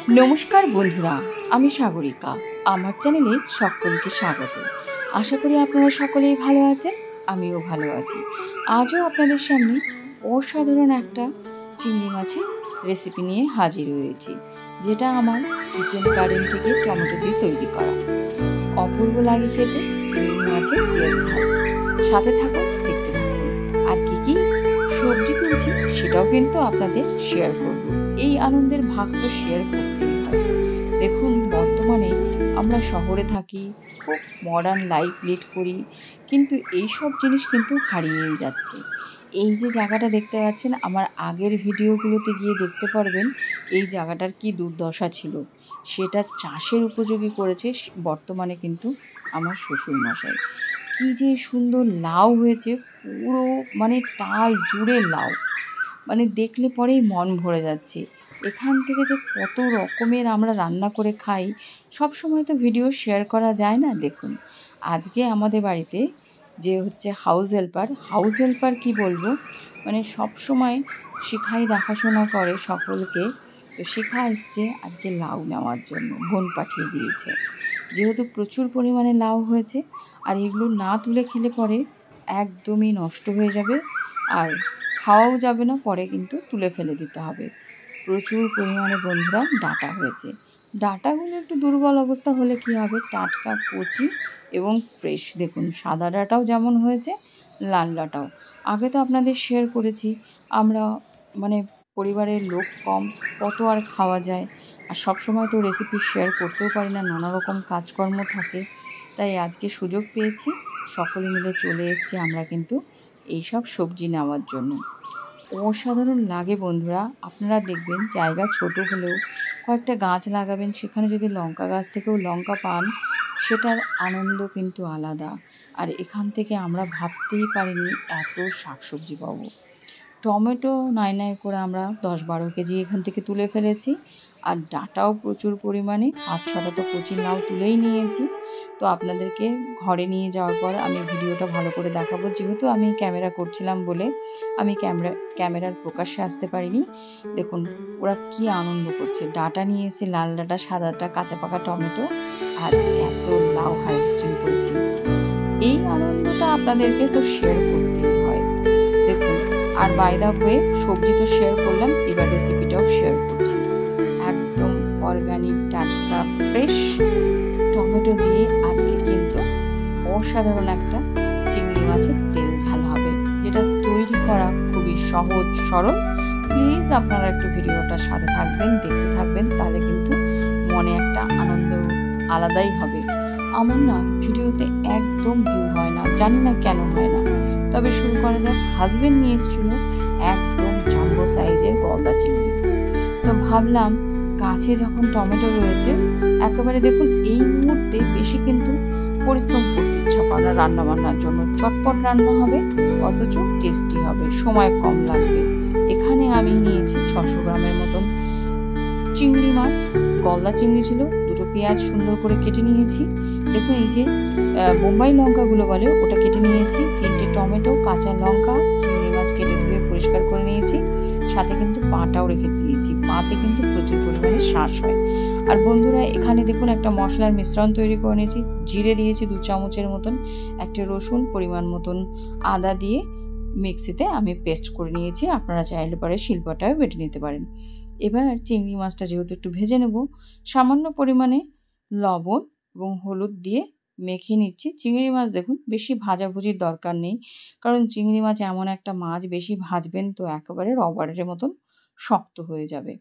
নমস্কার বন্ধুরা, আমি সাগরিকা। আমার চ্যানেলে সকলকে স্বাগত। আশা করি আপনারা সকলেই ভালো আছেন, আমিও ভালো আছি। আজও আপনাদের সামনে অসাধারণ একটা চিংড়ি মাছের রেসিপি নিয়ে হাজির হয়েছি, যেটা আমার কিচেন গার্ডেন থেকে টমেটো দিয়ে তৈরি করা। অপূর্ব লাগে খেতে চিংড়ি মাছের তেল ঝাল। সাথে থাকুন, দেখতে থাকুন। আর কি কি সবজি তুলছি সেটাও কিন্তু আপনাদের শেয়ার করব। এই আনন্দের ভাগ তো শেয়ার করতেই হয়। দেখুন, বর্তমানে আমরা শহরে থাকি, খুব মডার্ন লাইফ লিড করি, কিন্তু এই সব জিনিস কিন্তু হারিয়েই যাচ্ছে। এই যে জায়গাটা দেখতে পাচ্ছেন, আমার আগের ভিডিওগুলোতে গিয়ে দেখতে পারবেন এই জায়গাটার কি দুর্দশা ছিল। সেটা চাষের উপযোগী করেছে বর্তমানে কিন্তু আমার শ্বশুরমশাই। কি যে সুন্দর লাউ হয়েছে, পুরো মানে টাল জুড়ে লাউ, মানে দেখলে পরেই মন ভরে যাচ্ছে। এখান থেকে যে কত রকমের আমরা রান্না করে খাই, সব সময় তো ভিডিও শেয়ার করা যায় না। দেখুন, আজকে আমাদের বাড়িতে যে হচ্ছে হাউস হেল্পার কি বলবো, মানে সব সময় শিখাই দেখাশোনা করে সকলকে। তো শিখা এসছে আজকে লাউ নেওয়ার জন্য, বোন পাঠিয়ে দিয়েছে। যেহেতু প্রচুর পরিমাণে লাউ হয়েছে, আর এগুলো না তুলে খেলে পরে একদমই নষ্ট হয়ে যাবে, আর খাওয়াও যাবে না, পরে কিন্তু তুলে ফেলে দিতে হবে। প্রচুর পরিমাণে বন্ধুরা ডাঁটা হয়েছে। ডাঁটাগুলো একটু দুর্বল অবস্থা হলে কি হবে, টাটকা কচি এবং ফ্রেশ। দেখুন, সাদা ডাঁটাও যেমন হয়েছে, লাল ডাঁটাও। আগে তো আপনাদের শেয়ার করেছি, আমরা মানে পরিবারের লোক কম, কত আর খাওয়া যায়, আর সব সময় তো রেসিপি শেয়ার করতেও পারি না, নানা রকম কাজকর্ম থাকে। তাই আজকে সুযোগ পেয়েছি, সকলে মিলে চলে এসেছি আমরা কিন্তু এইসব সবজি নেওয়ার জন্য। অসাধারণ লাগে বন্ধুরা। আপনারা দেখবেন জায়গা ছোট হলেও কয়েকটা গাছ লাগাবেন, সেখানে যদি লঙ্কা গাছ থেকেও লঙ্কা পান, সেটার আনন্দ কিন্তু আলাদা। আর এখান থেকে আমরা ভাবতেই পারিনি এত শাকসবজি পাবো। টমেটো নাই নাই করে আমরা 10-12 কেজি এখান থেকে তুলে ফেলেছি, আর ডাঁটাও প্রচুর পরিমাণে 5-6টা তো কচি লাউ তুলেই নিয়েছি। তো আপনাদেরকে ঘরে নিয়ে যাওয়ার পর আমি ভিডিওটা ভালো করে দেখাবো, যেহেতু আমি ক্যামেরা করছিলাম বলে আমি ক্যামেরার প্রকাশ্যে আসতে পারিনি। দেখুন ওরা কি আনন্দ করছে। ডাঁটা নিয়েছি, লাল ডাঁটা, সাদা ডাঁটা, কাঁচা পাকা টমেটো, আর এত লাউ হারভেস্টিং করেছি। এই আনন্দটা আপনাদেরকে তো শেয়ার করতেই হয়। দেখুন, আর বাই দা ওয়ে, সবজি তো শেয়ার করলাম, এবার রেসিপিটাও শেয়ার করছি। একদম অর্গানিক, টাটকা, ফ্রেশ টমেটো দিয়ে আজকে কিন্তু অসাধারণ একটা চিংড়ি মাছের তেল ঝাল হবে, যেটা তৈরি করা খুবই সহজ সরল। প্লিজ আপনারা একটু ভিডিওটার সাথে থাকবেন, দেখতে থাকবেন, তাহলে কিন্তু মনে একটা আনন্দ আলাদাই হবে। আমার না ভিডিওতে একদম ভিউ হয় না, জানি না কেন হয় না। তবে শুরু করা যাক। হাজবেন্ড নিয়ে এসেছিল একদম জাম্বো সাইজের গলদা চিংড়ি। তো ভাবলাম গাছে যখন টমেটো রয়েছে, একেবারে দেখুন এই মুহূর্তে বেশি কিন্তু পরিশ্রম করতে ইচ্ছা করে না রান্না বান্নার জন্য। চটপট রান্না হবে, অথচ টেস্টি হবে, সময় কম লাগবে। এখানে আমি নিয়েছি 600 গ্রামের মতন চিংড়ি মাছ। গলদা চিংড়ি ছিল, দুটো পেঁয়াজ সুন্দর করে কেটে নিয়েছি। দেখুন এই যে বোম্বাই লঙ্কাগুলো বলে, ওটা কেটে নিয়েছি। 3টে টমেটো, কাঁচা লঙ্কা, চিংড়ি মাছ কেটে ধুয়ে পরিষ্কার করে নিয়েছি। সাথে কিন্তু পাটাও রেখে দিয়েছি, পাতে কিন্তু প্রচুর পরিমাণে শাঁস হয়। আর বন্ধুরা এখানে দেখুন একটা মশলার মিশ্রণ তৈরি করে নিয়েছি। জিরে দিয়েছি 2 চামচের মতন, একটা রসুন, পরিমাণ মতন আদা দিয়ে মিক্সিতে আমি পেস্ট করে নিয়েছি। আপনারা চাইলে পরে শিলপাটায় বেটে নিতে পারেন। এবার চিংড়ি মাছটা যেহেতু একটু ভেজে নেব, সামান্য পরিমাণে লবণ এবং হলুদ দিয়ে মেখে নিচ্ছি। চিংড়ি মাছ দেখুন বেশি ভাজাভুজির দরকার নেই, কারণ চিংড়ি মাছ এমন একটা মাছ, বেশি ভাজবেন তো একেবারে রবারের মতন শক্ত হয়ে যাবে।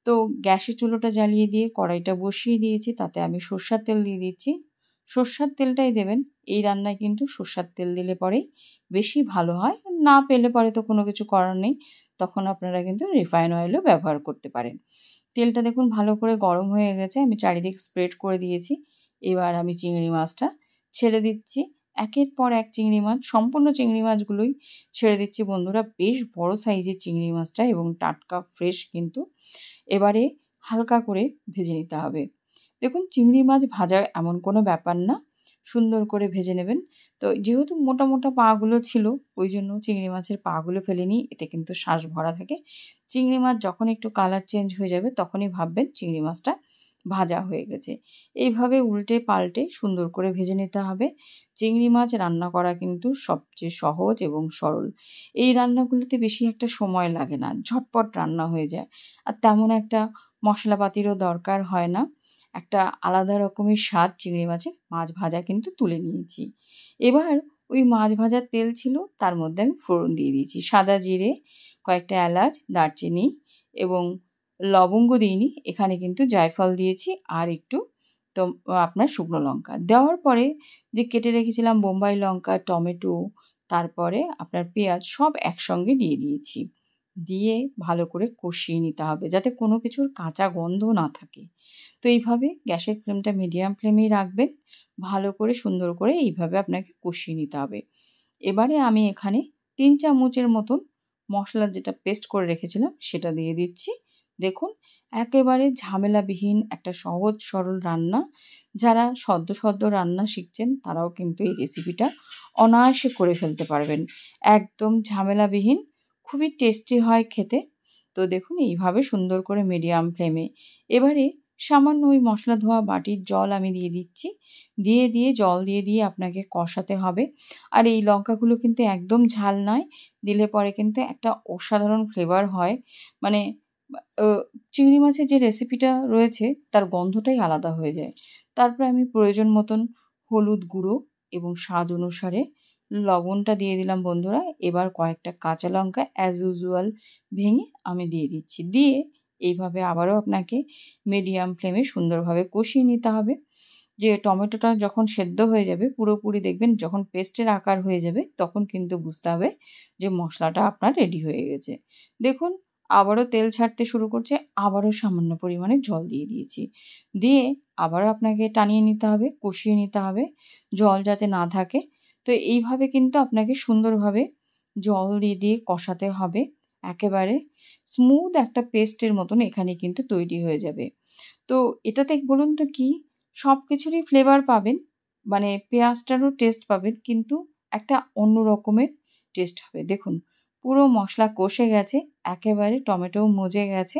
তো গ্যাসের চুলোটা জ্বালিয়ে দিয়ে কড়াইটা বসিয়ে দিয়েছি, তাতে আমি সর্ষের তেল দিয়ে দিচ্ছি। সর্ষের তেলটাই দেবেন এই রান্নায়, কিন্তু সর্ষের তেল দিলে পরেই বেশি ভালো হয়। না পেলে পরে তো কোনো কিছু করার নেই, তখন আপনারা কিন্তু রিফাইন অয়েলও ব্যবহার করতে পারেন। তেলটা দেখুন ভালো করে গরম হয়ে গেছে, আমি চারিদিক স্প্রেড করে দিয়েছি। এবার আমি চিংড়ি মাছটা ছেড়ে দিচ্ছি, একের পর এক চিংড়ি মাছ, সম্পূর্ণ চিংড়ি মাছগুলোই ছেড়ে দিচ্ছি বন্ধুরা। বেশ বড় সাইজের চিংড়ি মাছটা এবং টাটকা ফ্রেশ কিন্তু। এবারে হালকা করে ভেজে নিতে হবে। দেখুন চিংড়ি মাছ ভাজা এমন কোনো ব্যাপার না, সুন্দর করে ভেজে নেবেন। তো যেহেতু মোটা, মোটা পাগুলো ছিল ওই জন্য চিংড়ি মাছের পাগুলো ফেলে নিই। এতে কিন্তু শ্বাস ভরা থাকে। চিংড়ি মাছ যখন একটু কালার চেঞ্জ হয়ে যাবে তখনই ভাববেন চিংড়ি মাছটা ভাজা হয়ে গেছে। এইভাবে উল্টে পাল্টে সুন্দর করে ভেজে নিতে হবে। চিংড়ি মাছ রান্না করা কিন্তু সবচেয়ে সহজ এবং সরল। এই রান্নাগুলোতে বেশি একটা সময় লাগে না। ঝটপট রান্না হয়ে যায়। আর তেমন একটা মশলাপাতিরও দরকার হয় না। একটা আলাদা রকমের স্বাদ চিংড়ি মাছের। মাছ ভাজা কিন্তু তুলে নিয়েছি। এবার ওই মাছ ভাজার তেল ছিল তার মধ্যে আমি ফোড়ন দিয়ে দিয়েছি। সাদা জিরে, কয়েকটা এলাচ, দারচিনি এবং লবঙ্গ দিইনি। এখানে কিন্তু জায়ফল দিয়েছি আর একটু তো আপনার শুকনো লঙ্কা। দেওয়ার পরে যে কেটে রেখেছিলাম বোম্বাই লঙ্কা, টমেটো, তারপরে আপনার পেঁয়াজ সব একসঙ্গে দিয়ে দিয়েছি। দিয়ে ভালো করে কষিয়ে নিতে হবে যাতে কোনো কিছুর কাঁচা গন্ধ না থাকে। তো এইভাবে গ্যাসের ফ্লেমটা মিডিয়াম ফ্লেমেই রাখবেন। ভালো করে সুন্দর করে এইভাবে আপনাকে কষিয়ে নিতে হবে। এবারে আমি এখানে ৩ চামচের মতন মসলার যেটা পেস্ট করে রেখেছিলাম সেটা দিয়ে দিচ্ছি। দেখুন একেবারে ঝামেলাবিহীন একটা সহজ সরল রান্না। যারা সদ্য, সদ্য রান্না শিখছেন তারাও কিন্তু এই রেসিপিটা অনায়াসে করে ফেলতে পারবেন। একদম ঝামেলাবিহীন, খুবই টেস্টি হয় খেতে। তো দেখুন এইভাবে সুন্দর করে মিডিয়াম ফ্লেমে এবারে সামান্য ওই মসলা ধোয়া বাটির জল আমি দিয়ে দিচ্ছি। দিয়ে জল দিয়ে আপনাকে কষাতে হবে। আর এই লঙ্কাগুলো কিন্তু একদম ঝাল নয়। দিলে পরে কিন্তু একটা অসাধারণ ফ্লেভার হয়। মানে অ চিংড়ি মাছের যে রেসিপিটা রয়েছে তার গন্ধটাই আলাদা হয়ে যায়। তারপরে আমি প্রয়োজন মতন হলুদ গুঁড়ো এবং স্বাদ অনুসারে লবণটা দিয়ে দিলাম বন্ধুরা। এবার কয়েকটা কাঁচা লঙ্কা অ্যাজ ইউজুয়াল ভেঙে আমি দিয়ে দিচ্ছি। দিয়ে এইভাবে আবারও আপনাকে মিডিয়াম ফ্লেমে সুন্দরভাবে কষিয়ে নিতে হবে। যে টমেটোটা যখন সেদ্ধ হয়ে যাবে পুরোপুরি দেখবেন যখন পেস্টের আকার হয়ে যাবে তখন কিন্তু বুঝতে হবে যে মশলাটা আপনার রেডি হয়ে গেছে। দেখুন আবারও তেল ছাড়তে শুরু করছে, আবারও সামান্য পরিমাণে জল দিয়ে দিয়েছি। দিয়ে আবারও আপনাকে টানিয়ে নিতে হবে, কষিয়ে নিতে হবে, জল যাতে না থাকে। তো এইভাবে কিন্তু আপনাকে সুন্দরভাবে জল দিয়ে কষাতে হবে। একেবারে স্মুথ একটা পেস্টের মতন এখানে কিন্তু তৈরি হয়ে যাবে। তো এটাতে বলুন তো কি সবকিছুরই ফ্লেভার পাবেন। মানে পেঁয়াজটারও টেস্ট পাবেন কিন্তু একটা অন্য রকমের টেস্ট হবে। দেখুন পুরো মসলা কষে গেছে, একেবারে টমেটোও মজে গেছে।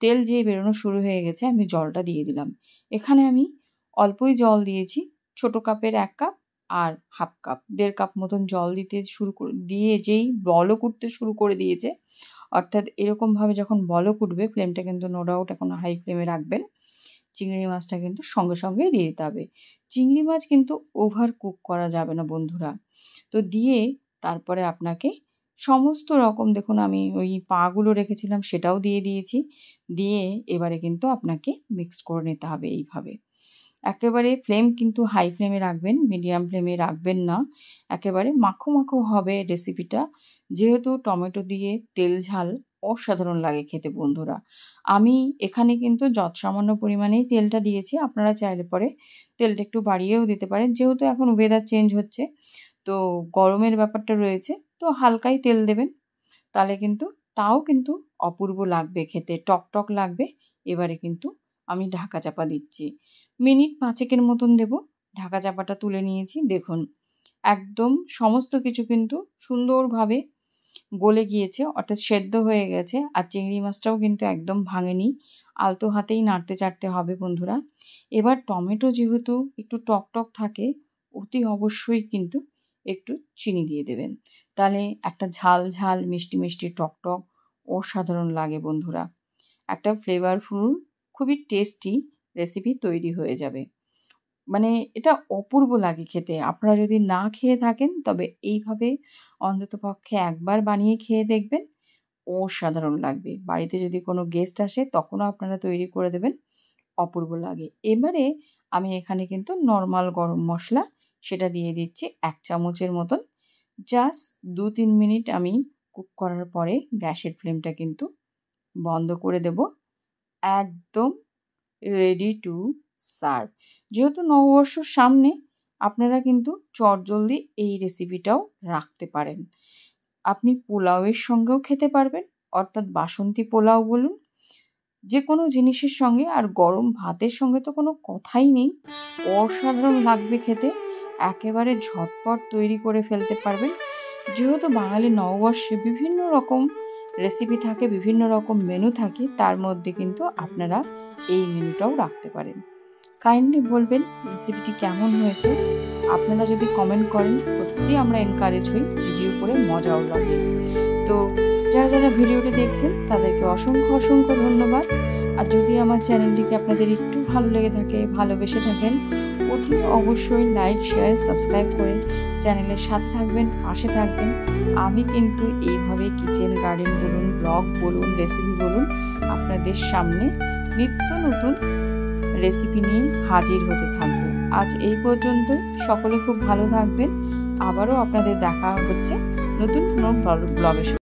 তেল যেই বেরোনো শুরু হয়ে গেছে আমি জলটা দিয়ে দিলাম। এখানে আমি অল্পই জল দিয়েছি। ছোট কাপের ১ কাপ আর ১/২ কাপ, ১.৫ কাপ মতন জল দিতে শুরু করে দিয়ে যেই বলক উঠতে শুরু করে দিয়েছে, অর্থাৎ এরকমভাবে যখন বলক উঠবে ফ্লেমটা কিন্তু নো ডাউট এখন হাই ফ্লেমে রাখবেন। চিংড়ি মাছটা কিন্তু সঙ্গে, সঙ্গেই দিয়ে দিতে হবে। চিংড়ি মাছ কিন্তু ওভার কুক করা যাবে না বন্ধুরা। তো দিয়ে তারপরে আপনাকে সমস্ত রকম দেখুন আমি ওই পাগুলো রেখেছিলাম সেটাও দিয়ে দিয়েছি। দিয়ে এবারে কিন্তু আপনাকে মিক্সড করে নিতে হবে এইভাবে। একেবারে ফ্লেম কিন্তু হাই ফ্লেমে রাখবেন, মিডিয়াম ফ্লেমে রাখবেন না। একেবারে মাখো, মাখো হবে রেসিপিটা। যেহেতু টমেটো দিয়ে তেল ঝাল অসাধারণ লাগে খেতে বন্ধুরা। আমি এখানে কিন্তু যৎসামান্য পরিমাণেই তেলটা দিয়েছি। আপনারা চাইলে পরে তেলটা একটু বাড়িয়েও দিতে পারেন। যেহেতু এখন ওয়েদার চেঞ্জ হচ্ছে, তো গরমের ব্যাপারটা রয়েছে, তো হালকাই তেল দেবেন। তাহলে কিন্তু তাও কিন্তু অপূর্ব লাগবে খেতে, টক লাগবে। এবারে কিন্তু আমি ঢাকা চাপা দিচ্ছি। মিনিট ৫ এর মতন দেবো। ঢাকা চাপাটা তুলে নিয়েছি। দেখুন একদম সমস্ত কিছু কিন্তু সুন্দরভাবে গলে গিয়েছে অর্থাৎ সেদ্ধ হয়ে গেছে। আর চিংড়ি মাছটাও কিন্তু একদম ভাঙেনি। আলতো হাতেই নাড়তে-চাড়তে হবে বন্ধুরা। এবার টমেটো যেহেতু একটু টক থাকে, অতি অবশ্যই কিন্তু একটু চিনি দিয়ে দেবেন। তাহলে একটা ঝাল, মিষ্টি, টক অসাধারণ লাগে বন্ধুরা। একটা ফ্লেভারফুল খুবই টেস্টি রেসিপি তৈরি হয়ে যাবে। মানে এটা অপূর্ব লাগে খেতে। আপনারা যদি না খেয়ে থাকেন তবে এইভাবে অন্ততপক্ষে একবার বানিয়ে খেয়ে দেখবেন। অসাধারণ লাগবে। বাড়িতে যদি কোনো গেস্ট আসে তখনও আপনারা তৈরি করে দেবেন। অপূর্ব লাগে। এবারে আমি এখানে কিন্তু নরমাল গরম মসলা সেটা দিয়ে দিচ্ছি ১ চামচের মতন। জাস্ট ২-৩ মিনিট আমি কুক করার পরে গ্যাসের ফ্লেমটা কিন্তু বন্ধ করে দেব। একদম রেডি টু সার্ভ। যেহেতু নববর্ষর সামনে আপনারা কিন্তু চটজলদি এই রেসিপিটাও রাখতে পারেন। আপনি পোলাওয়ের সঙ্গেও খেতে পারবেন, অর্থাৎ বাসন্তী পোলাও বলুন, যেকোনো জিনিসের সঙ্গে আর গরম ভাতের সঙ্গে তো কোনো কথাই নেই। অসাধারণ লাগবে খেতে। একেবারে ঝটপট তৈরি করে ফেলতে পারবেন। যেহেতু বাঙালি নববর্ষে বিভিন্ন রকম রেসিপি থাকে, বিভিন্ন রকম মেনু থাকে, তার মধ্যে কিন্তু আপনারা এই মেনুটাও রাখতে পারেন। কাইন্ডলি বলবেন রেসিপিটি কেমন হয়েছে। আপনারা যদি কমেন্ট করেন সত্যি আমরা এনকারেজ হই, ভিডিও করে মজাও লাগে। তো যারা যারা ভিডিওটি দেখছেন তাদেরকে অসংখ্য অসংখ্য ধন্যবাদ। আর যদি আমার চ্যানেলটিকে আপনাদের একটু ভালো লেগে থাকে, ভালোবেসে থাকেন, অতি অবশ্যই লাইক, শেয়ার, সাবস্ক্রাইব করে চ্যানেলের সাথে থাকবেন, পাশে থাকবেন। আমি কিন্তু এইভাবে কিচেন গার্ডেন বলুন, ব্লগ বলুন, রেসিপি বলুন, আপনাদের সামনে নিত্য নতুন রেসিপি নিয়ে হাজির হতে থাকবো। আজ এই পর্যন্তই। সকলে খুব ভালো থাকবেন। আবারও আপনাদের দেখা হচ্ছে নতুন কোনো ব্লগের সাথে।